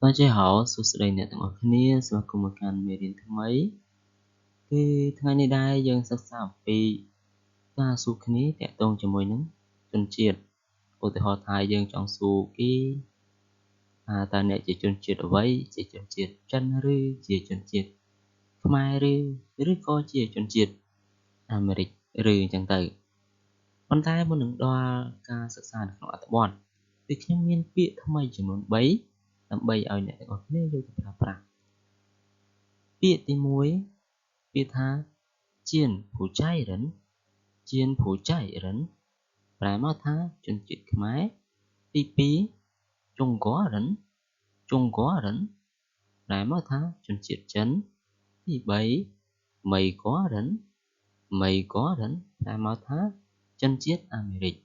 Bạn chế hảo số sự đầy nè tặng ở kia so cùng một căn mê đến thứ mấy cáiថ្ងៃនេះដែរយើងសិក្សាអំពីការសួរគ្នាតាក់ទងជាមួយនឹងជនជាតិឧទាហរណ៍ថាយើងចង់សួរគេតើអ្នកជាជនជាតិអ្វីជាជនជាតិចិនឬជាជនជាតិខ្មែរឬក៏ជាជនជាតិអាមេរិកឬអញ្ចឹងទៅប៉ុន្តែមុននឹងដល់ការសិក្សានៅក្នុងអត្ថបទគឺខ្ញុំមានពាក្យថ្មីចំនួន3ដើម្បីឲ្យអ្នកទាំងអស់គ្នាយកទៅប្រើប្រាស់ពាក្យទី1ពាក្យថាជៀនភូចៃរិនជៀនភូចៃរិនប្រែមកថាជនជាតិខ្មែរទី2ចុងករិនចុងករិនប្រែមកថាជនជាតិចិនទី3មីករិនមីករិនប្រែមកថាជនជាតិអាមេរិក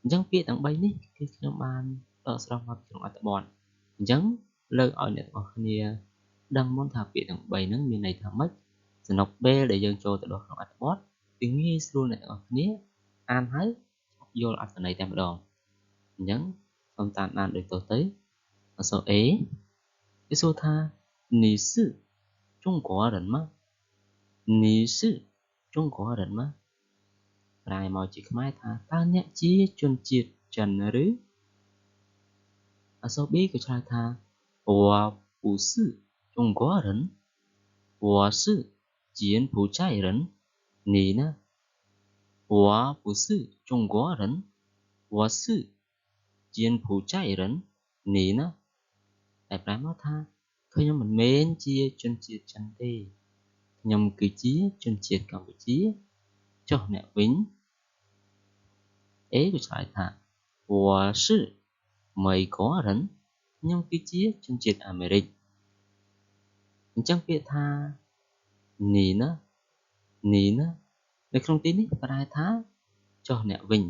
អញ្ចឹងពាក្យទាំង3នេះគឺខ្ញុំបានដកស្រង់មកក្នុងអត្ថបទអញ្ចឹងលើកឲ្យអ្នកទាំងអស់គ្នាដឹងមុនថាពាក្យទាំង3ហ្នឹងមានន័យថាម៉េចសំណុកពេលដែលយើងចូលទៅដល់ក្នុងអត្ថបទគឺងាយស្រួលអ្នកទាំងអស់គ្នាអានហើយយល់អត្ថន័យតែម្ដងអញ្ចឹងសូមតាមដានដូចតទៅអក្សរ A គេសួរថា你是中国人吗你是中国人吗ប្រែមកជាខ្មែរថាតើអ្នកជាជនជាតិចិនឬអក្សរ B ក៏ឆ្លើយថា我不是中国人我是柬埔寨人你呢我不是中国人我是柬埔寨人你呢តែប្រែមកថាខ្ញុំមិនមែនជាជនជាតិចិនទេខ្ញុំគឺជាជនជាតិកម្ពុជាចុះអ្នកវិញA ក៏ឆ្លើយថា我是美国人ខ្ញុំគឺជាជនជាតិអាមេរិកអញ្ចឹងពាក្យថានីណានៅក្នុងទីនេះប្រែថាចុះអ្នកវិញ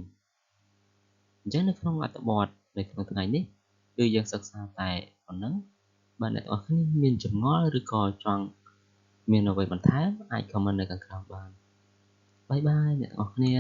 អញ្ចឹងនៅក្នុងអត្ថបទនៅក្នុងថ្ងៃនេះគឺយើងសិក្សាតែប៉ុណ្ណឹងបើអ្នកទាំងអស់គ្នាមានចម្ងល់ឬក៏ចង់មានអ្វីបន្ថែមអាច comment នៅខាងក្រោមបានបាយបាយអ្នកទាំងអស់គ្នា